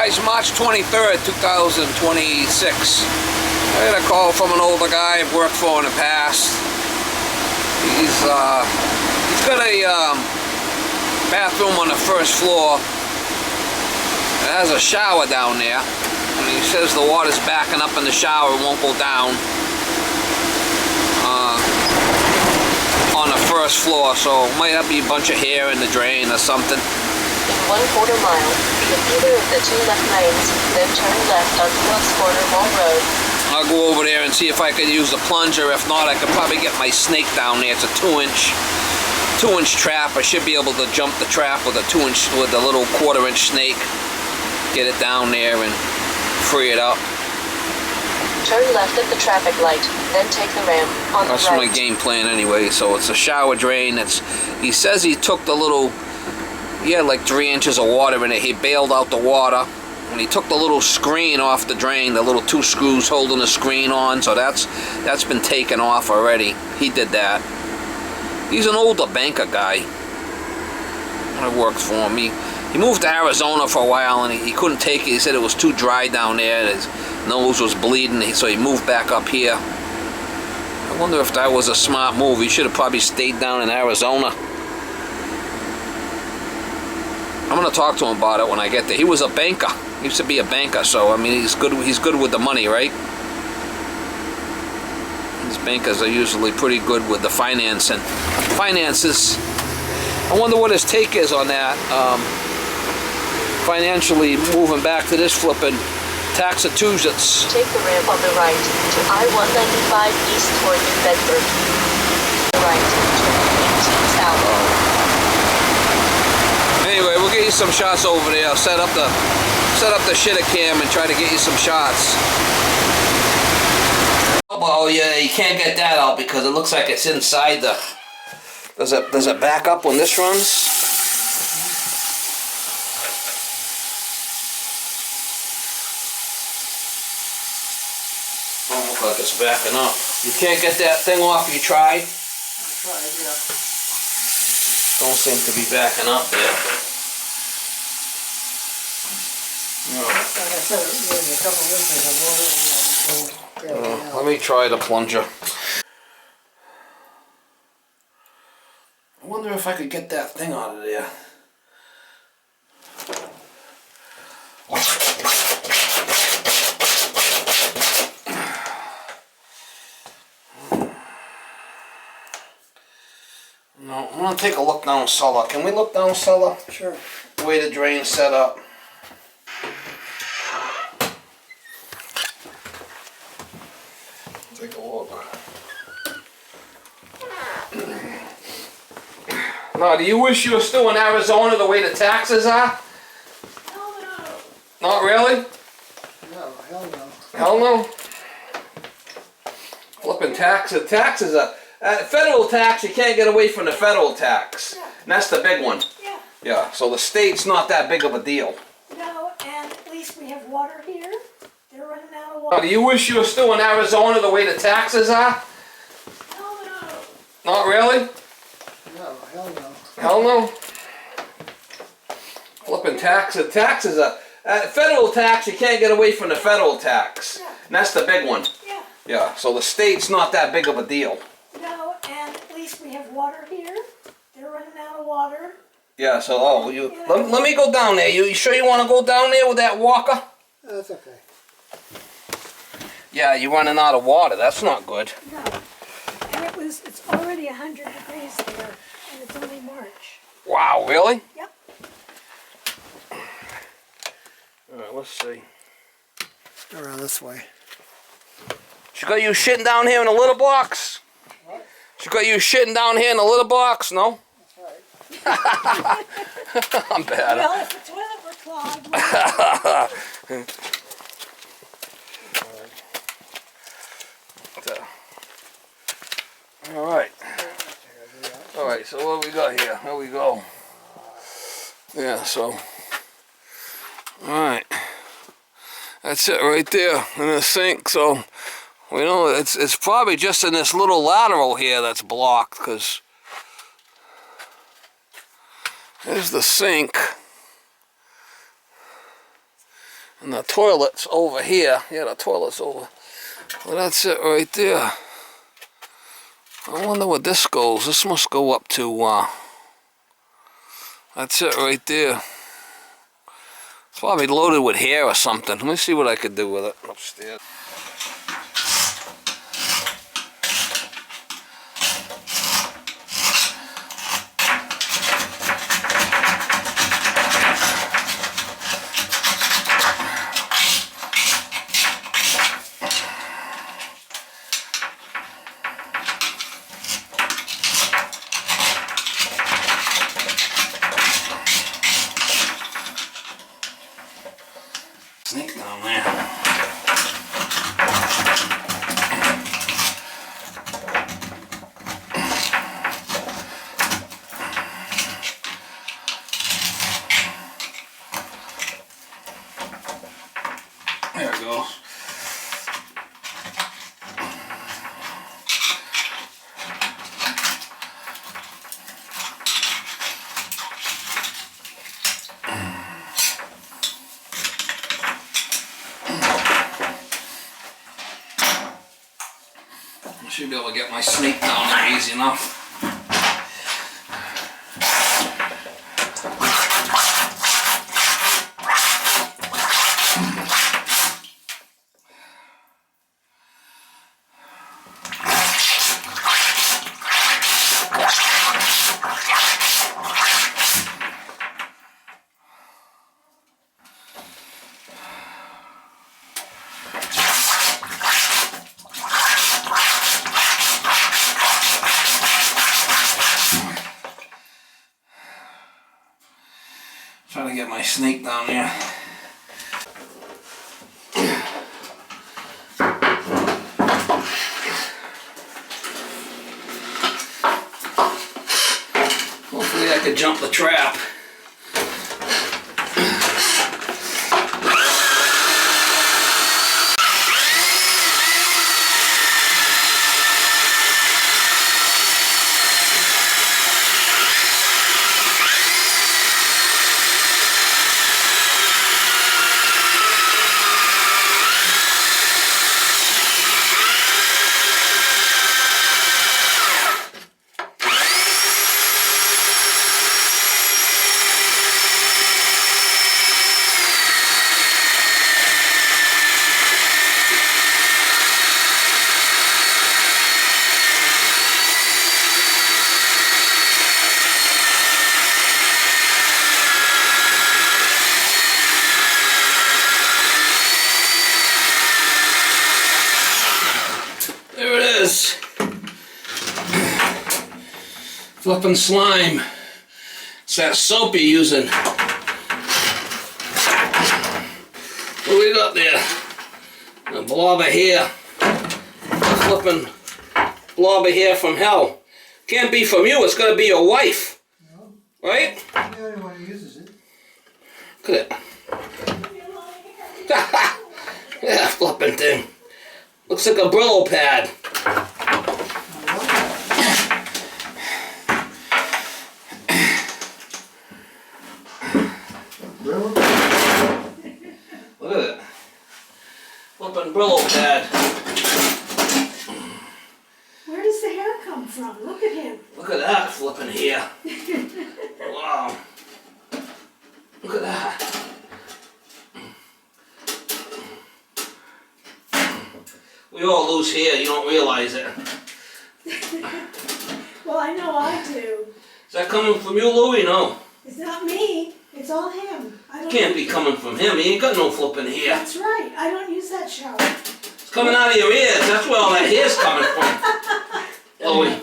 guys, March 23rd, 2026. I got a call from an older guy I've worked for in the past. He's got a bathroom on the first floor. It has a shower down there. And he says the water's backing up in the shower, it won't go down on the first floor, so it might be a bunch of hair in the drain or something. In 1/4 mile, be in either of the 2 left lanes, then turn left on Club's Corner Mall Road. I'll go over there and see if I could use the plunger. If not, I could probably get my snake down there. It's a 2-inch trap. I should be able to jump the trap with a 2-inch, with a little 1/4-inch snake. Get it down there and free it up. Turn left at the traffic light, then take the ramp on the right. That's my game plan anyway. So it's a shower drain. He says he took the little, he had like 3 inches of water in it. He bailed out the water. And he took the little screen off the drain, the little 2 screws holding the screen on, so that's been taken off already. He did that. He's an older banker guy. I worked for him. He moved to Arizona for a while and he couldn't take it. He said it was too dry down there. His nose was bleeding, so he moved back up here. I wonder if that was a smart move. He should have probably stayed down in Arizona. I'm gonna talk to him about it when I get there. He was a banker. He used to be a banker, so I mean he's good with the money, right? These bankers are usually pretty good with the finances. I wonder what his take is on that. Financially moving back to this flipping Taxatussets. Take the ramp on the right to I-195 east toward New Bedford. Right, turn 18 south. Anyway, we'll get you some shots over there. I'll set up the shitter cam and try to get you some shots. Oh yeah, you can't get that out because it looks like it's inside the. Does it back up when this runs? Don't look like it's backing up. You can't get that thing off. You tried? I tried, yeah. Don't seem to be backing up there. No. Let me try the plunger. I wonder if I could get that thing out of there. No, I'm gonna take a look down cellar. Can we look down cellar? Sure. The way the drain's set up. Take a look. Now, do you wish you were still in Arizona the way the taxes are? Hell no. Not really? No, hell no. Hell no? Flipping taxes. Taxes are... federal tax, you can't get away from the federal tax. Yeah. And that's the big one. Yeah. Yeah, so the state's not that big of a deal. No, and at least we have water here. They're running out of Now, water. do you wish you were still in Arizona the way the taxes are? Hell no. Not really? No, hell no. Hell no? Flipping taxes. Taxes are... federal tax, you can't get away from the federal tax. Yeah. And that's the big one. Yeah. Yeah, so the state's not that big of a deal. No, and at least we have water here. They're running out of water. Yeah, so, let me go down there. You sure you want to go down there with that walker? That's okay. Yeah, you're running out of water. That's not good. No. And it's already 100 degrees there, and it's only March. Wow, really? Yep. Alright, let's see. Go around this way. She got you shitting down here in the litter box? What? She got you shitting down here in the litter box? No? That's right. I'm bad. Well, if the toilet were clogged, Alright, so what do we got here? Here we go. Yeah, so. Alright. That's it right there in the sink, so we know it's probably just in this little lateral here that's blocked, because there's the sink. And the toilet's over here. Yeah, the toilet's over. Well, that's it right there. I wonder where this goes. This must go up to, that's it right there. It's probably loaded with hair or something. Let me see what I could do with it upstairs. Snake down there. There it goes. I should be able to get my snake down there easy enough. Trying to get my snake down there. Hopefully I could jump the trap. Flipping slime. It's that soap you're using. What we got there? A blob of hair. A flipping blob of hair from hell. Can't be from you, it's gotta be your wife. No. Right? I'm the only one who uses it. Look at it. Yeah, flipping thing. Looks like a Brillo pad. Brillo? Look at it. Flipping Brillo pad. Where does the hair come from? Look at him. Look at that flipping hair. Wow. Look at that. We all lose hair, you don't realize it. Well, I know I do. Is that coming from you, Louie? No. It's not me. It's all him. I don't Can't be coming from him. He ain't got no flipping hair. That's right. I don't use that shower. It's coming out of your ears. That's where all that hair's coming from. Louie.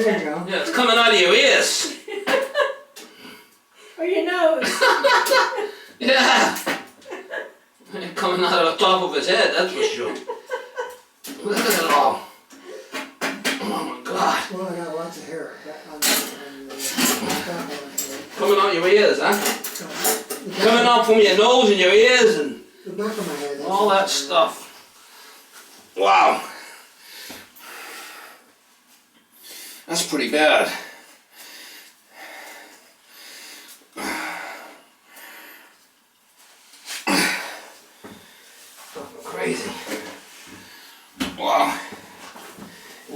There you go. Yeah, it's coming out of your ears. Or your nose. Yeah. Ain't coming out of the top of his head, that's for sure. Look at it all. Oh my God. Well, I got lots of hair on the top of my head. Coming out your ears, huh? The back Coming out from your nose and your ears and the back of my head. That's all that stuff. Wow. That's pretty bad.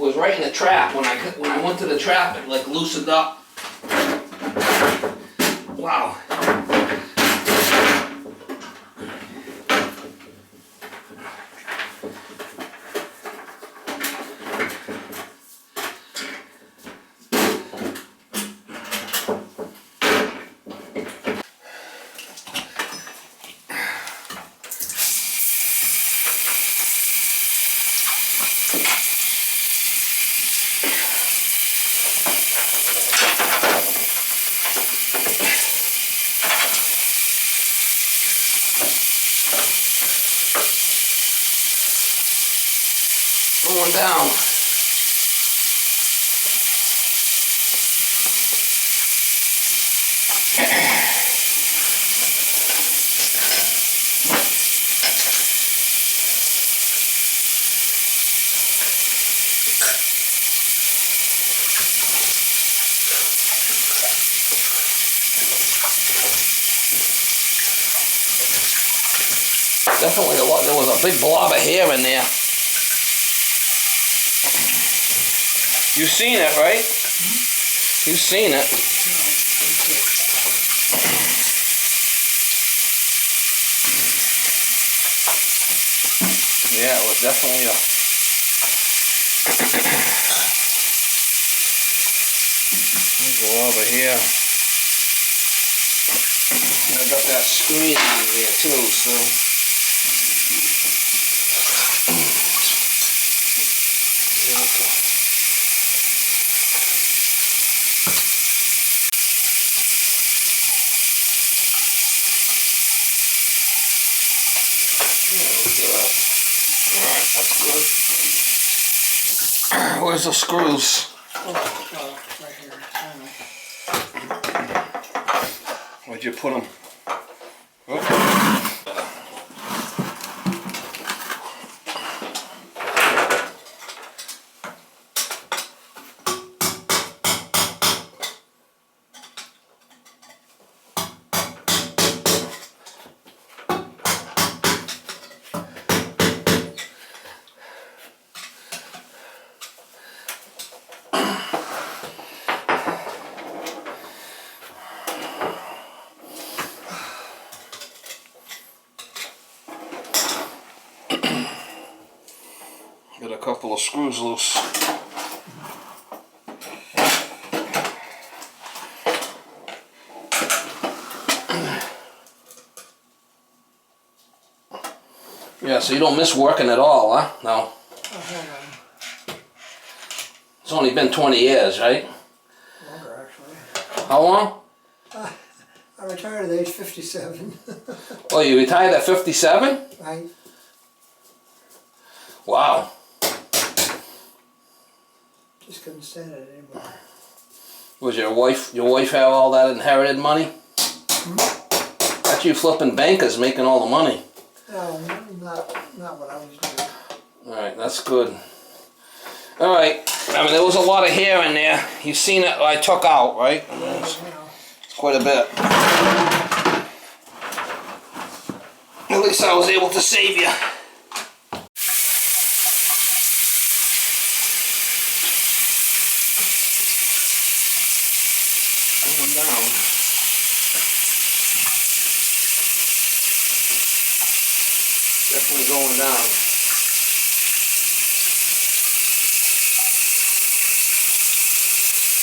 was right in the trap. When I went to the trap, it like loosened up. Wow. Going down. Definitely a lot. There was a big blob of hair in there. You've seen it, right? Mm-hmm. You've seen it. Yeah, it was definitely a... I'll go over here. I got that screen under there too, so... Where's the screws? Oh, right here. Where'd you put them? Got a couple of screws loose. Yeah, so you don't miss working at all, huh? No. It's only been 20 years, right? Longer, actually. How long? I retired at age 57. Oh, you retired at 57? Right. Wow. Just couldn't stand it anymore. Was your wife have all that inherited money? Hmm? That's you flipping bankers making all the money. No, not what I was doing. Alright, that's good. Alright, I mean there was a lot of hair in there. You've seen it I took out, right? It's quite a bit. At least I was able to save you. Going down. Definitely going down.